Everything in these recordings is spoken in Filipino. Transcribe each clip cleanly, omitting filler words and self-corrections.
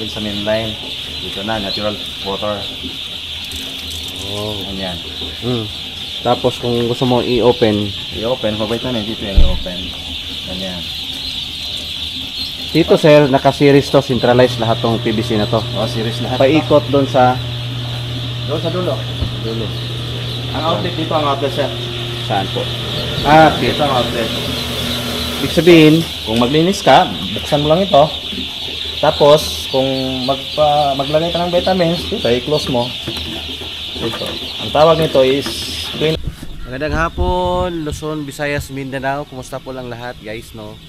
natin sa main line. Dito na, natural water. Oh. Ganyan. Tapos kung gusto mo i-open, I-open, pabait na dito yung i-open. Ganyan. dito sir, naka-series to, centralized lahat tong PVC na to. Series lahat. Paikot doon sa Doon sa dulo. dulo. Ang outlet dito, ang outlet siya. Saan po? Dito ang outlet. Ibig sabihin, Kung maglinis ka, buksan mo lang ito. Tapos, kung maglagay ka ng vitamins, dito, i-close mo. Dito. Ang tawag nito is magandang hapon, Luzon, Visayas, Mindanao. Kumusta po lang lahat, guys, no?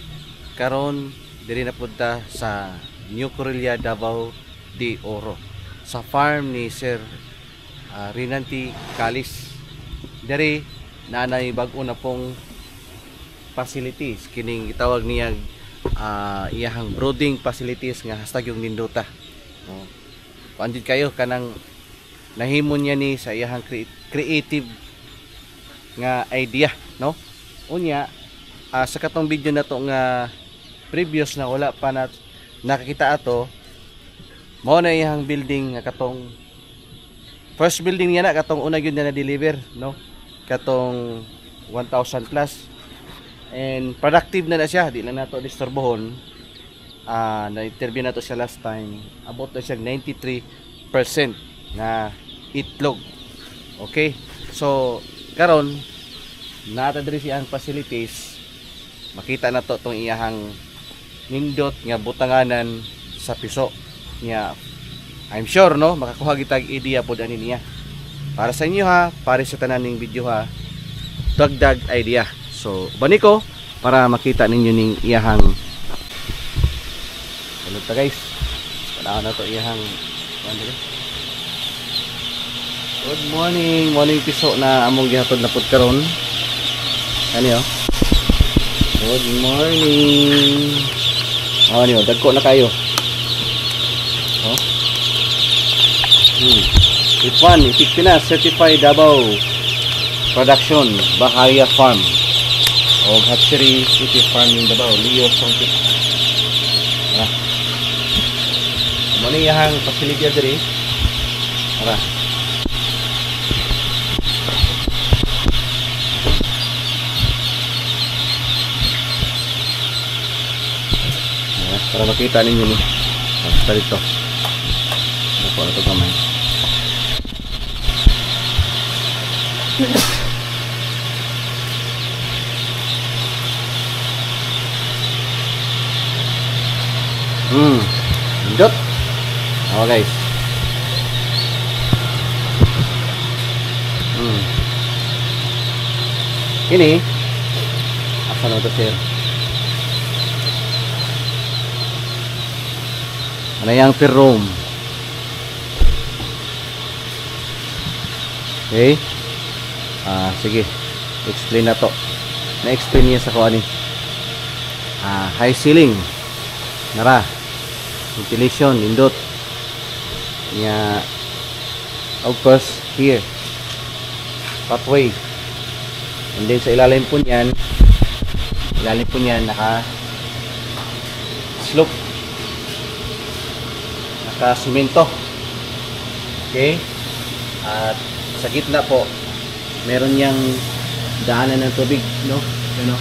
Karon diri na punta sa New Correlia, Davao de Oro, sa farm ni Sir Rinanti Calis. Diri nanay bag-o na pong facilities kining gitawag niya iyahang brooding facilities nga hashtag yung nindota. No? Pandit kayo kanang nahimo niya ni sa iyahang creative nga idea, no? Unya sa katong video na to nga previous na wala pa na nakakita ato, mao na iyang building nga katong first building niya na katong una gyud na deliver, no? Katong 1,000 plus, and productive na siya, di lang nato disturbohon. Na-interview na to siya last time, about na siya 93% na itlog. Okay, so karon naata diri siyang facilities, makita na to tong iyahang nindot nga butanganan sa piso niya. I'm sure, no, makakuha kitag idea pod ani niya para sa inyo, ha, para sa tanan ning video, ha, dagdag idea. So bani ko para makita ninyo ning iyahang ano ta, guys. Wala na to iyahang good morning piso na among gihatod na pod karon. Ano good morning. Ano dagko na kayo. Ipan, itik na certified Davao production Bahaya Farm o Hatchery City Farming Davao, Leo Songkit. Muna iyahang facility diri. Tara. Para makita ninyo ni. Basta dito. Ako na ito kamay. Hindot. Oh, guys. Ini asa na ito, sir? Ano yung per room? Okay. Sige. Explain na to. Na-explain niya sa kuha ni. High ceiling. Nara. Ventilation. Indot. Nya. Of course, here. Pathway. And then sa ilalim po niyan. Naka slope. Naka-simento. Okay. At sa gitna po meron niyang daanan ng tubig, no? Ano?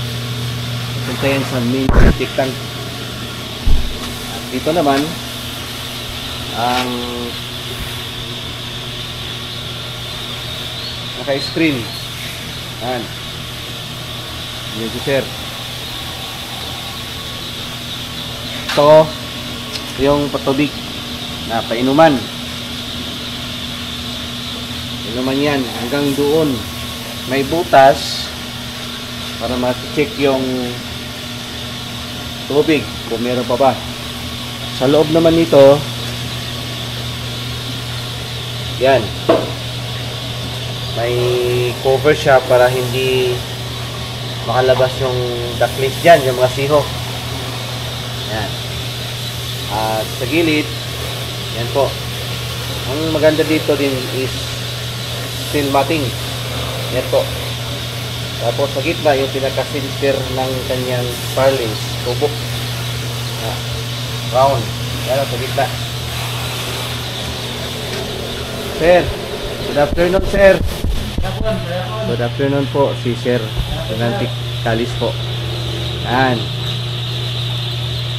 Punta yan sa main septic tank. At dito naman ang naka-screen. Yan. Yan si sir. Ito yung patubig na painuman. Inuman yan hanggang doon. May butas para ma-check yung tubig kung meron pa ba. Sa loob naman nito, yan, may cover siya para hindi makalabas yung ductless dyan, yung mga siho. Yan. At sa gilid, yan po. Ang maganda dito din is steel matting. Yan po. Tapos sa gitna yung pinaka-center ng kanyang purlins, tubo. Round. Yan sa gitna. Sir, good afternoon, sir. Good afternoon po, si Sir Romantic Calis po. Yan.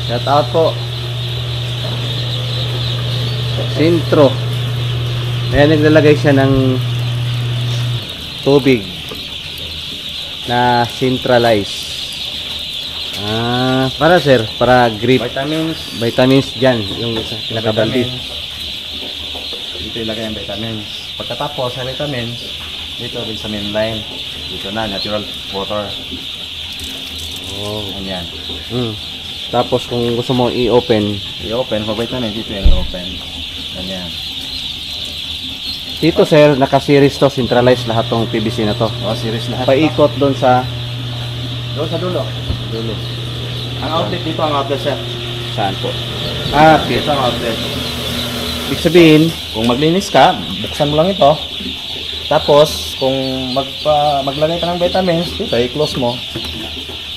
Shout out po. Sintro. Ayan, naglalagay siya ng tubig na centralized. Para sir, para grip vitamins dyan, yung pinakabaldi. Dito ilagay ang vitamins. Pagkatapos sa vitamins, dito rin sa main line. Dito na, natural water. Oh. Ganyan. Tapos kung gusto mo i-open, I-open, for vitamin, dito yung i-open. Ganyan. dito sir, naka-series to, centralized lahat tong PVC na to. O, series lahat. Paikot doon sa Doon sa dulo. dulo. Ang outlet dito, ang outlet siya. Saan po? Okay. Dito ang outlet. Ibig sabihin, Kung maglinis ka, buksan mo lang ito. Tapos, kung maglagay ka ng vitamins, dito, i-close mo.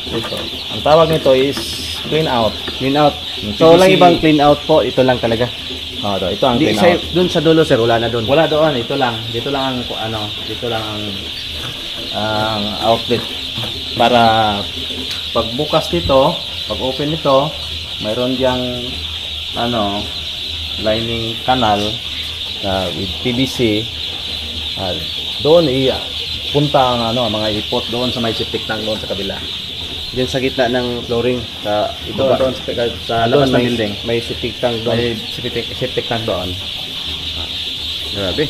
Dito. Ang tawag nito is clean out. clean out. Yung So, walang PVC. ibang clean out po, ito lang talaga. Ito ang Di, clean sa, out. doon sa dulo sir, wala na doon. Wala doon, ito lang. Dito lang ang dito lang ang outlet para pagbukas dito, pag open nito, mayroon diyang lining canal with PVC. Doon punta ang mga ipot doon sa may septic tank doon sa kabila. Diyan sa gitna ng flooring sa Doon sa labas ng building. May septic tank doon. May septic tank doon. Grabe.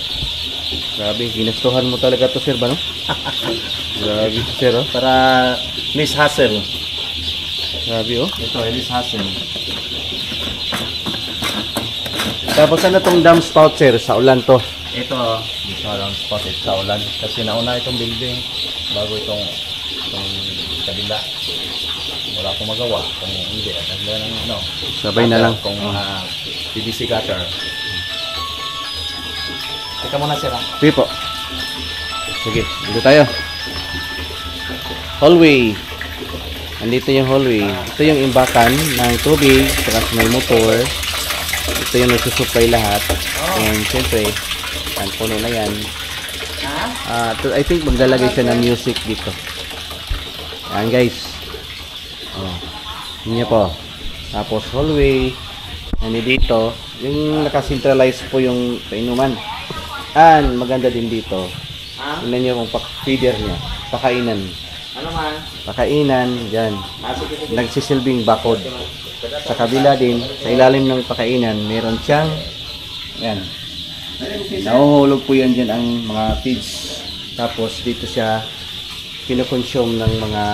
Grabe, ginastuhan mo talaga to sir ba no? Grabe to sir oh. Para Miss Hassel. Grabe oh. Ito, Miss Hassel. Tapos ano tong dam spout sir sa ulan to? Ito, dito lang spot it sa ulan. Kasi nauna itong building bago itong kabila. Wala akong magawa. Kung hindi, Sabay na lang. Kung PVC cutter. Teka muna sir. Sige po. Sige, dito tayo. Hallway. Andito yung hallway. Ito yung imbakan ng tubig, saka may motor. Ito yung nagsusupply lahat. And syempre, ang puno na yan. I think maglalagay siya ng music dito. Ayan guys. Yun niya po. Tapos hallway. Dito. Yung nakacentralize po yung painuman. And maganda din dito. Tingnan niyo kung feeder niya. Pakainan. Ano man? Pakainan. Dyan. Nagsisilbing bakod. Sa kabila din, sa ilalim ng pakainan, meron siyang yan. Nahuhulog po yan dyan ang mga feeds. Tapos dito siya kinukonsume ng mga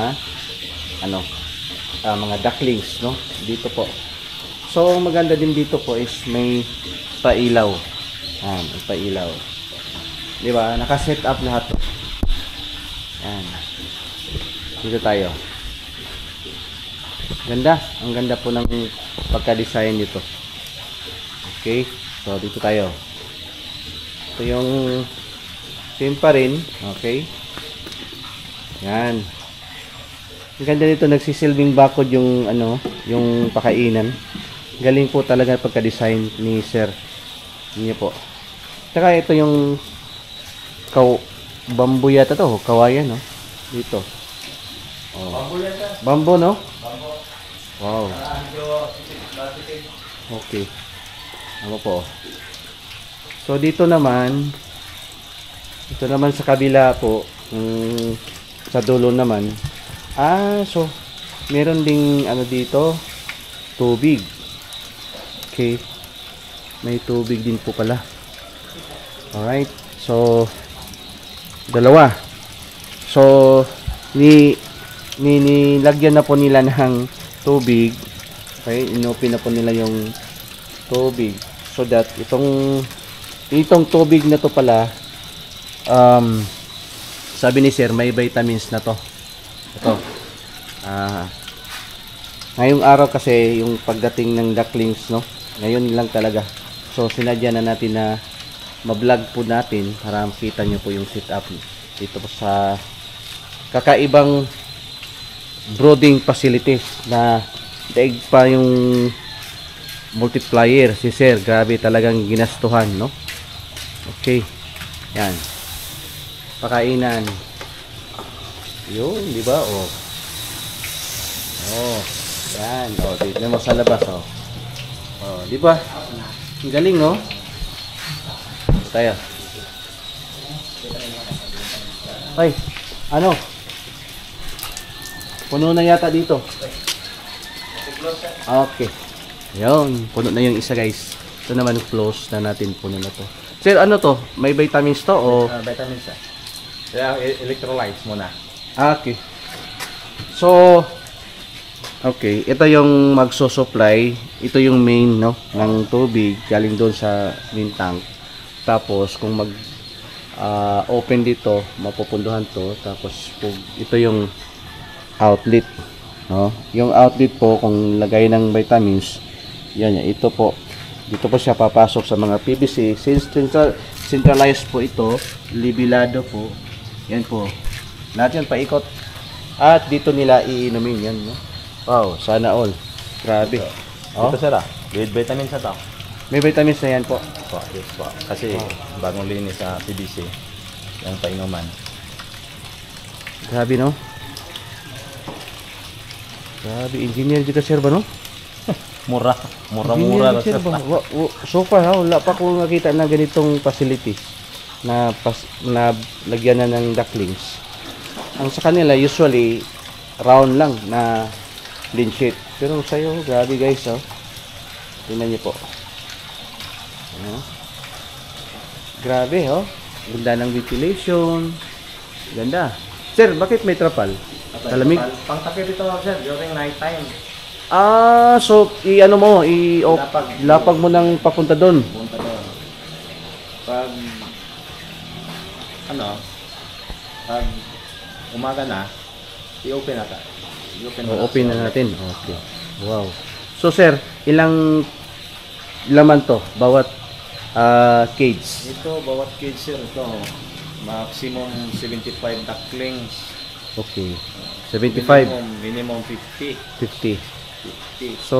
mga ducklings, no? Dito po. So, maganda din dito po is may pailaw. May pailaw. Di ba? Naka-set up lahat to. Yan. Dito tayo. Ganda. Ang ganda po ng pagka-design dito. Okay. So, dito tayo. Ito yung same pa rin. Okay. Yan. Ang ganda dito, nagsisilbing bakod yung yung pakainan. Galing po talaga pagka-design ni Sir. Niya po. Tsaka ito yung bamboo yata to, kawayan no. Dito. Bamboo yata. Bamboo no? Bamboo. Wow. Okay. Ano po? So dito naman sa kabila po, sa dulo naman. So meron ding dito, tubig. Okay. May tubig din po pala. Alright. So dalawa. So nilagyan na po nila ng tubig. Okay, inopen na po nila yung tubig so that itong tubig na to pala sabi ni Sir may vitamins na to. Ito. Ngayong araw kasi yung pagdating ng ducklings no. Ngayon lang talaga. So sinadya na natin na ma-vlog po natin para makita nyo po yung setup dito po sa kakaibang brooding facilities na daig pa yung multiplier si Sir. Grabe talagang ginastuhan no. Okay. Yan. Pakainan. Yun, di ba? Oh. Oh. Yan. Oh, tignan mo sa labas, oh. Oh, di ba? Ang galing, no? Tayo. Ay, ano? Puno na yata dito. Okay. Yun, puno na yung isa, guys. Ito naman close na natin, puno na to. Sir, ano to? May vitamins to o? Vitamins siya. Kaya electrolytes muna. Okay. So, okay, ito yung magso-supply. Ito yung main, no, ng tubig galing doon sa main tank. Tapos kung mag open dito, mapupunduhan to. Tapos ito yung outlet, no. Yung outlet po kung lagay ng vitamins, yan, ito po. Dito po siya papasok sa mga PVC. Since centralized po ito, libilado po. Yan po. Lahat yan paikot. At dito nila iinumin yan, no? Wow, sana all. Grabe. Oh, Ito sir with vitamins na to. may vitamins na yan po. Po, yes po. Kasi bagong linis sa PVC. Yung painuman. Grabe, no? Grabe, engineer juga sir ba, no? Mura. Engineer Mura sir sir. ba? So far, ha, wala pa akong nakita na ganitong facility na lagyan na ng ducklings. Ang sa kanila, usually, round lang na clean sheet. Pero sa'yo, grabe guys, oh. Tingnan niyo po. Ano? Grabe, oh. Ganda ng ventilation. Ganda. Sir, bakit may trapal? Talamig? Pangtakip ito sir during night time. Ah, so i-ano mo, lapag mo ng papunta doon. Punta doon. Pag pag umaga na, i-open natin. Open na natin. Okay. Wow. So sir, ilang laman to bawat cage? Ito, bawat cage sir, ito, maximum 75 ducklings. Okay. 75, Minimum 50. 50. 50. So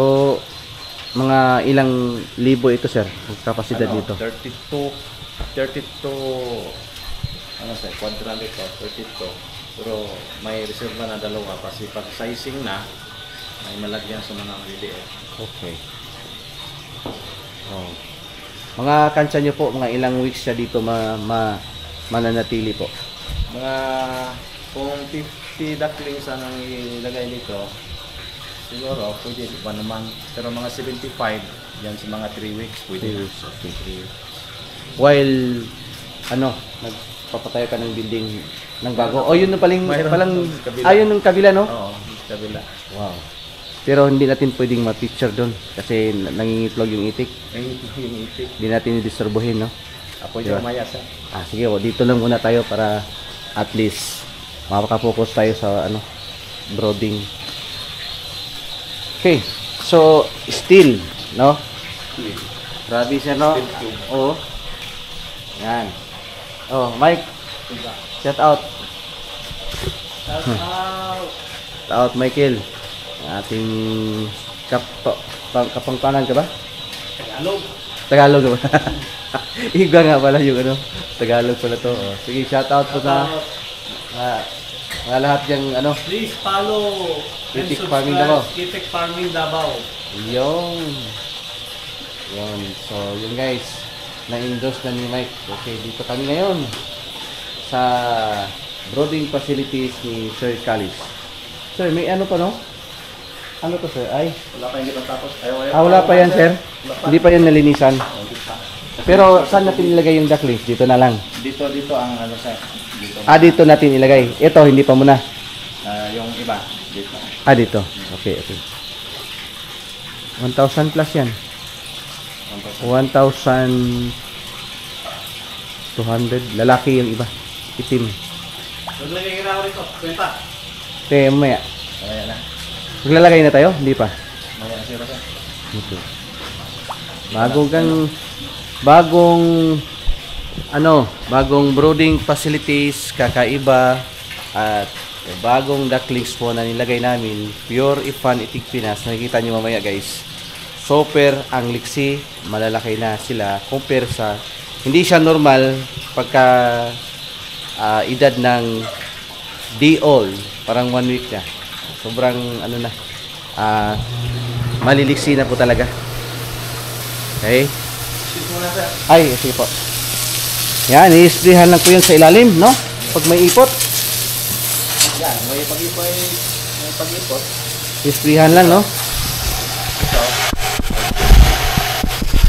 mga ilang libo ito sir, ang kapasidad nito? 32, ano sir, quadrant ito, 32. Pero may reserva na dalawa kasi pag sizing na, may malagyan sa mga maliliit. Okay. Oh. Mga kansya nyo po, mga ilang weeks siya dito mananatili po? Mga kung 50 ducklings ang ilagay dito, siguro pwede 1 month. Pero mga 75, yan sa mga 3 weeks pwede. 3 weeks, okay. 3 weeks. While, nagpapatayo ka ng building ng bago. O, yun na paling, kabila. ayun ng kabila, no? Oo, kabila. Wow. Pero hindi natin pwedeng ma-picture doon kasi nangingitlog yung itik. Ay, yung itik. Hindi natin disturbuhin, no? Ako Diba? yung maya sir. Sige, dito lang muna tayo para at least makaka-focus tayo sa brooding. Okay. So, still, no? Grabe siya, no? Oo. Yan. Oh, Mike. Shout out. Shout out, Michael. Ating kapangpanan ka ba? Tagalog ka ba? Iba nga pala yung Tagalog pala to. Oh. Sige, shout out po sa mga lahat diyang Please follow and Itik Farming Davao. Itik Farming Davao. Yung so yun guys, na-endorse na ni Mike. Okay, dito kami ngayon sa brooding facilities ni Sir Calis. Sir, may pa, no? Ano to sir? Ay, Wala pa yung ibang tapos. wala pa yan sir. Hindi pa yan nalinisan. Pero saan natin ilagay yung ducklings? Dito na lang. Dito ang sir. Dito. Dito natin ilagay. Ito, hindi pa muna. Yung iba, dito. Dito. Okay, okay. 1,000 plus yan. 1,200. Lalaki yung iba. Itim. Maglagay ka na rito. Kwenta. Okay, mamaya. Kaya na. Maglalagay na tayo? Hindi pa. Maya na sir. Okay. Bagong brooding facilities, kakaiba, at bagong ducklings po na nilagay namin, Pure Ifan Itik Pinas. Nakikita nyo mamaya guys, super ang liksi, malalaki na sila compare sa hindi siya normal pagka edad ng day old, parang 1 week na. Sobrang ano na, maliliksi na po talaga. Okay? Ay, sige po. Yan, i-sprayhan lang po yan sa ilalim, no? Pag may ipot. Yan, may pag-ipot. I-sprayhan lang, no?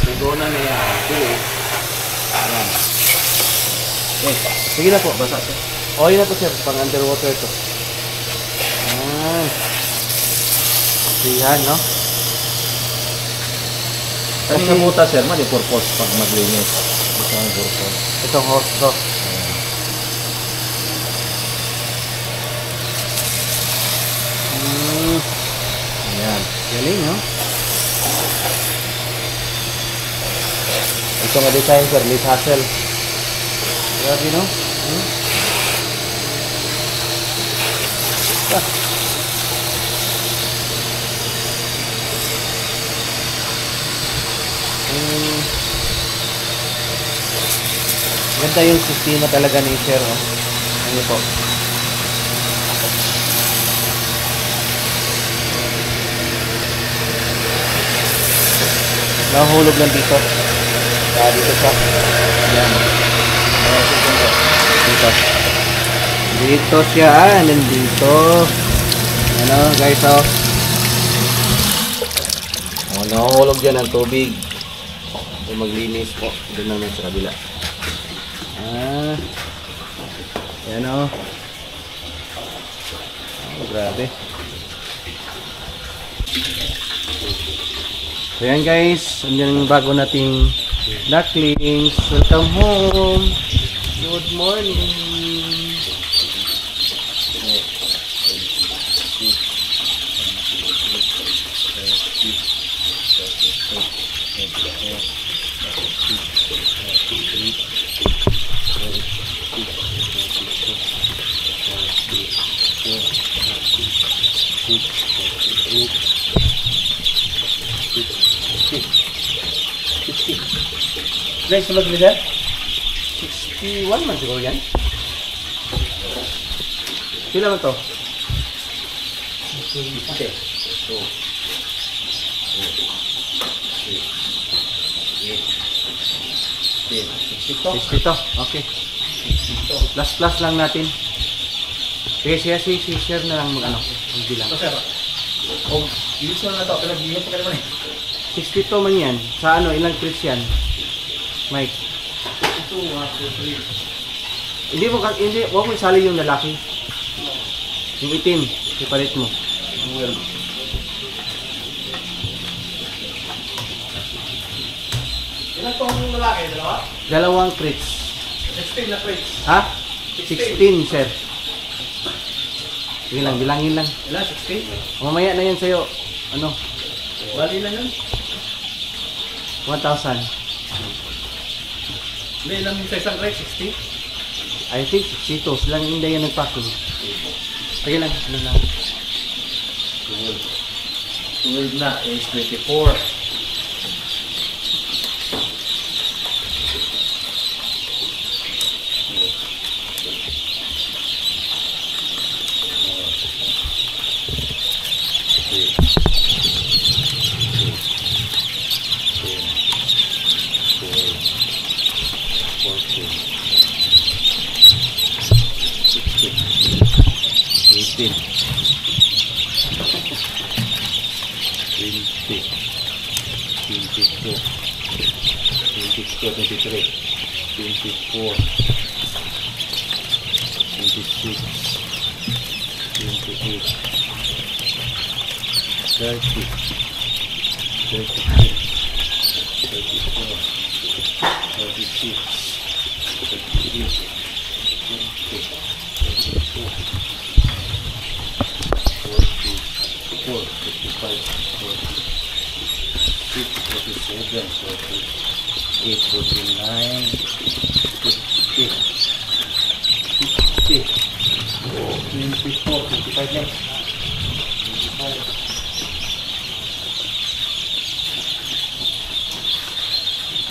Sigo na niya. Okay. Ayan. Okay. Sige na po. Basa siya. O, yun na po sir, pang underwater to. Sprayhan, no? Kasi sa buta, sir, mali purpose pag maglinis. Ito ang purpose. Itong hose to. Ayan. Galing, no? Ito nga design, sir, Liz Hassel. Grabe, no? Ganda yung sistema talaga ni Sir, no? Ano po? Nahulog lang dito. Dito siya. Yan. Dito. Dito siya. Nandito. Ano guys, oh. Nahulog dyan ang tubig. Maglinis po. Doon lang sa kabila. Yan, oh. Grabe. So yan guys, andyan yung bago nating ducklings. Welcome home. Good morning. Guys, sulod ni sir? 61 man siguro yan. Pila man to? Okay. Ito. 62. Okay. Plus lang natin. Kaya si share na lang mag-ano. Magbilang. Ito, sir. O, iso na ito. Pinag-iwan pa ka naman eh. 62 man yan. Sa ano, ilang trips yan? Mike. Ito, 1, 2, 3. Hindi, huwag mo isali yung lalaki. Yung itim, ipalit mo. Well. Ilan tong lalaki? Dalawa? Dalawang trips. 16 na plates. Ha? 16, sir. Sige lang, bilangin lang. Ilan? 16? Mamaya na yan sa'yo. Ano? Bali na yun. 1,000. May ilan sa isang crate? 60? I think 62. Silang hindi yan nagpacking. Sige lang, ano lang. 12 na is 24.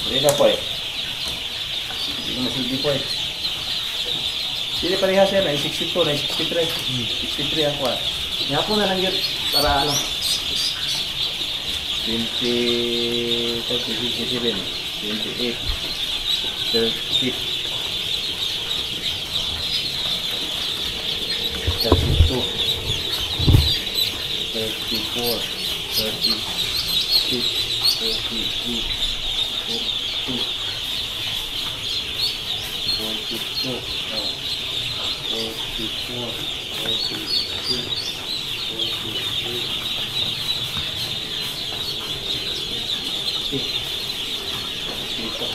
Hindi na po eh. masilbi po eh. Sili parehas yan, 962, 963. 63 ang kuha. Yapo na lang yun, para ano. 27, 28, 30, 32, 34, 36, 38, 42, 42, 44, 46, 48, dito.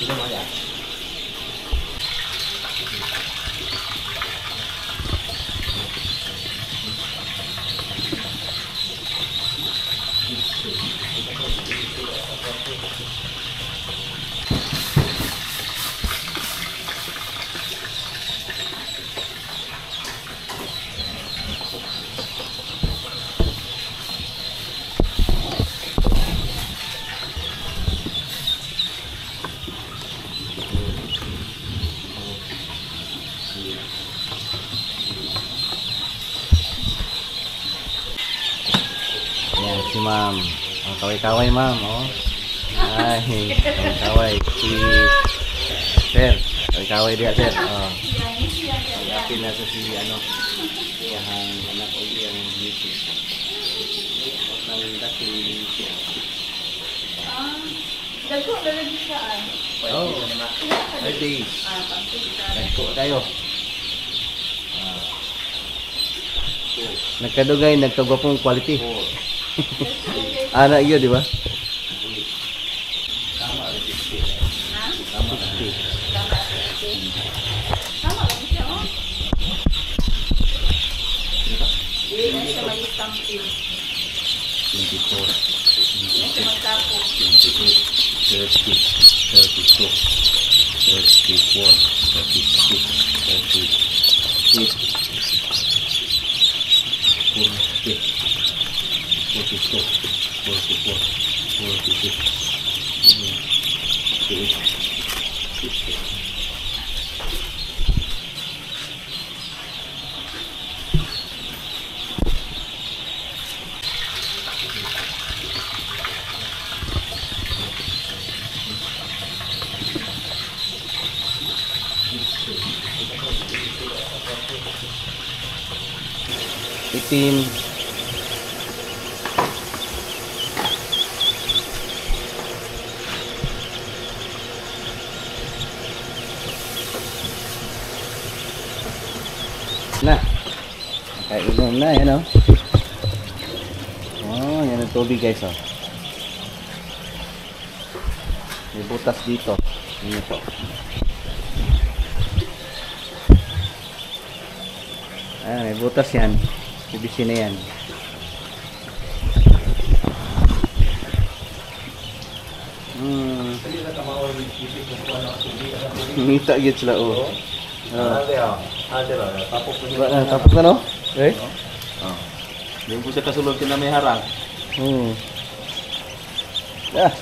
Dito mo yan. Ayan, si ma'am. Oh, kaway-kaway ma'am, oh. Ay, kaway-kaway. Si sir. Kaway-kaway dia, sir. Oh. Yapin na sa si, ano, yang anak ko yang beauty. Ang dati. Dagko na lagi saan? Oh, ay days. Dagko tayo. Nagkadugay, nagkagwapong quality. Anak yun, di ba? Tama lang siya, oh. Hindi na siya mag-stamping. 24, Hindi na siya magtapo. 28, 30, 32, 34, 36, 38, 40, 42, 44, 46, 50. Itim. Na. Kainom na, yan oh. Oh, yan ang tubig guys oh. May butas dito. Ano po? Ah, may butas yan. PVC na yan. Ngita yun sila oh. Tapos na no? Eh? Yung po siya kasulog na may harang. Ah.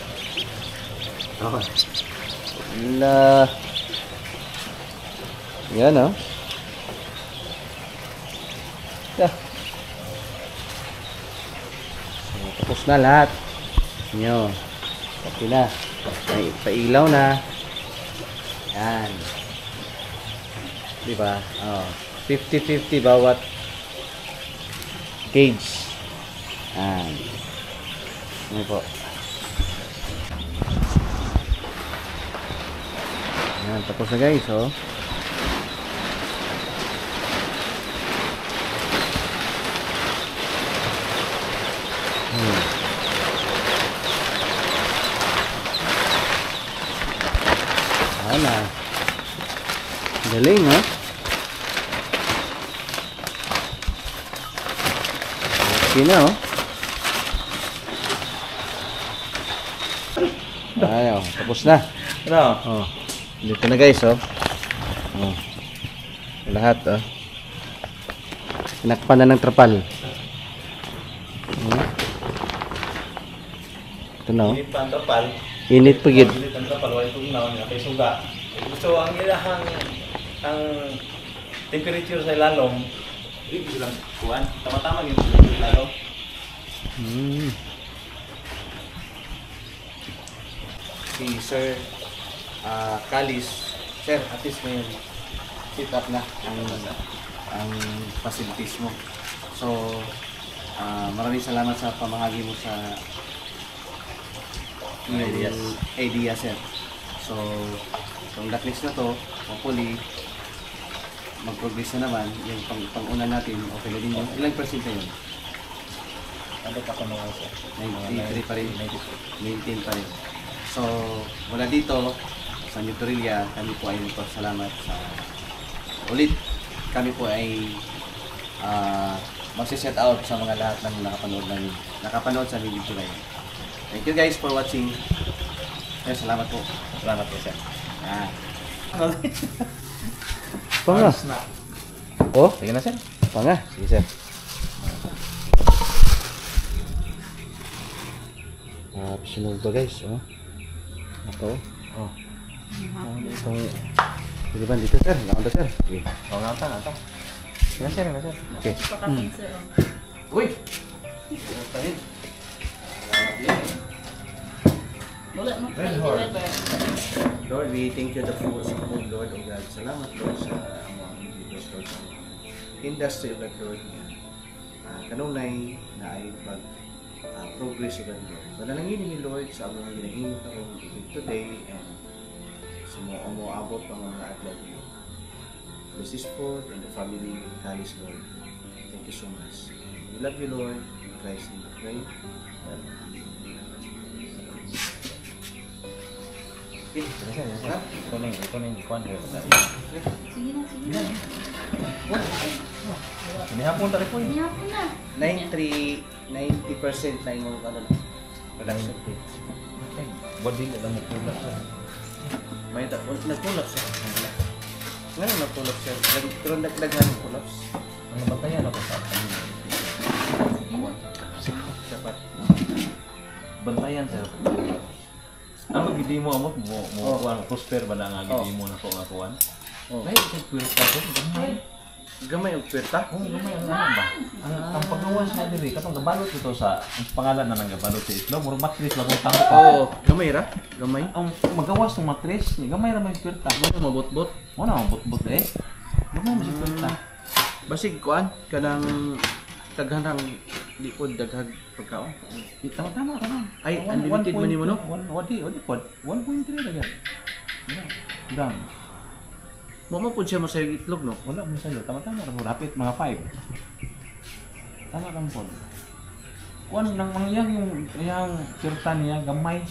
La. Yan oh. Ah. Tapos na lahat. Nyo. Pati na. May pailaw na. Yan. Diba? Oh. 50-50 bawat cage. Yan. Ano po? Yan. Tapos na guys. Oh. Ana. Galing, ha? Okay na, oh. Ayaw, tapos na. Ano? Oh. Dito na guys, oh. Oh. Lahat, oh. Tinakpan na ng trapal. Oh. Ito na, oh. Hindi pa ang tapal. Init pa gid. Dili tanto paluwain ko ginawa niya kay suga. So ang ilahang ang temperature sa ilalom, dili silang kuan. Tama-tama gyud sa ilalom. Si Sir Kalis, Sir, at least ngayon sit up na ang facilities mo. So, maraming salamat sa pamahagi mo sa idea, Sir. So, itong next na to, hopefully, mag-progress na naman. Yung pang-una natin, okay na din yun. Ilang percent na yun? Ano pa kuno sa 93 pa rin. Maintain pa rin. So, mula dito, sa New Torilla, kami po ay magpasalamat sa ulit. Kami po ay magsiset out sa mga lahat ng nakapanood sa video ko ngayon. Thank you guys for watching. Salamat po. Salamat po sir. Panga. Oh, sige na sir. Panga. Sige sir. Sunod to guys. Ito. Itong Sige ba dito sir? Nakanda sir? Sige. Oh, ngata. Sige na sir. Okay. Pakating sir. Uy! Wala mo pa Lord. i-deliver. Lord, we thank you the full support, Lord, O God. Salamat, Lord, sa mga videos, Lord, sa industry, Lord. Kanunay na ay progress, O God, Lord. Manalangin ni Lord sa mga ginahimo karong today and sa mga umuabot ang mga adlaw. Bless this food and the family in Kalis, Lord. Thank you so much. We love you, Lord. In Christ's name we pray. Amen. Sige na sir. Ito na yung kuan sir. Sige na. Inihapon tali po. Inihapon na. 90% na yung ano na. Production. Body lang mo pula sir. May nag-collapse siya. Ngayon nag-collapse siya. Pero nagdaghan ng collapse. Ang bantayan ako sa Dapat. bantayan sir. Ang gidi mo amot mo kuan prosper ba na nga gidi mo na ko nga kuan. Dahil sa pwerta ko gamay. Gamay ang pwerta. Gamay ang ano ba? Ang paggawas na diri katong gabalot ito sa ang pangalan na nang gabalot sa itlog murag matris lang ang tamo. Oo, gamay ra. Gamay. Ang magawas ng matris ni gamay ra may pwerta. Ano mabot-bot? Mo na bot eh. Gamay mo si pwerta. Basig kuan kanang daghanang likod daghag pagkaon. Tama ka na. Ay, unlimited man nimo no? Wadi pod. 1.3 lagi. Dam. Mo pud siya masayog itlog no. Wala mo sa'yo. Tama ra rapid mga 5. Tama ka po. Kuan nang mangyang yung pwerta niya gamay.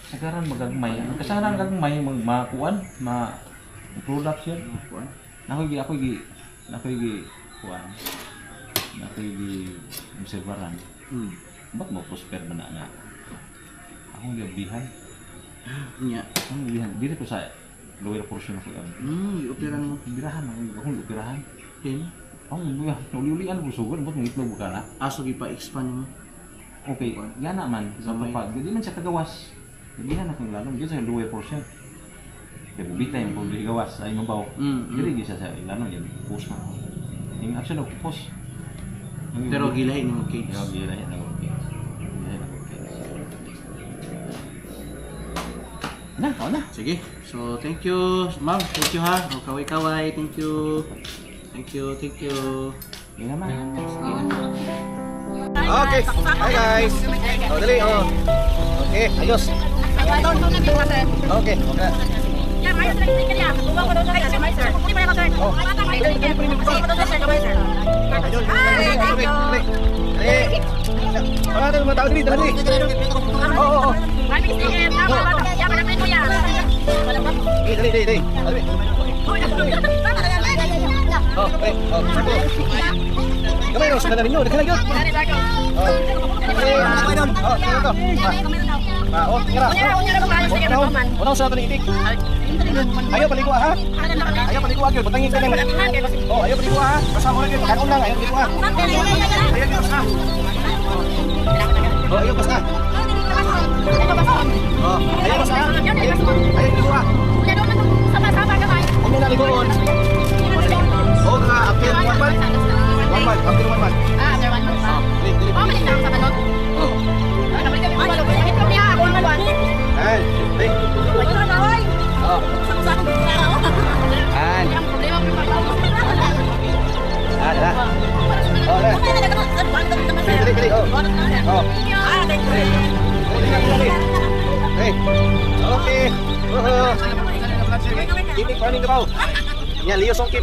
Sagaran magagmay. Ang kasaran gagmay magmakuan, ma product yun. Kuan. Ako gi kuan. Ako gi obserbaran. Ba't mo prosper ba na nga? Ako gibihan. Nya. Ako gibihan. Dili ko sa lower portion ako yan. Opera mo. Birahan ako birahan. Din. Ako gibihan. Uli-ulian ko sugod. Ba't mo itlog ka na? Aso gi pa expand mo. Okay. Yan naman. Sa Gamay. pag. Hindi man siya kagawas. Gibihan akong lalong. Dito sa lower portion. Kaya bubita yung pag gawas ay mabaw. Dili gisa sa ilano yan. Post na. Yung action of post. Pero gilahin mo cakes. Yo, gila yan ako. Na, ako na. Sige. So, thank you, ma'am. Thank you ha. O, kaway-kaway. Thank you. Thank you. Yun naman. Okay. Hi guys. Oh, dali. Oh. Okay, ayos. Okay. Mga tao dali, dali. Oo. Dali. Oh, okay. Oh, satu. Kamay no, sa ninyo, dali gyud. Oh. Kamay no. Oh, dito. Oh, tira. Wala sa atin itik. Ayo paligo ha. Ayo paligo gyud, butangin ka nang. Oh, ayo paligo ha. Kasama ra gyud, kanon lang, ayo paligo ha. Ayo gyud ha. Oh, ayo pas na. Oh. Oh. Hey. Okay. Ini paling daw. Nya liyo song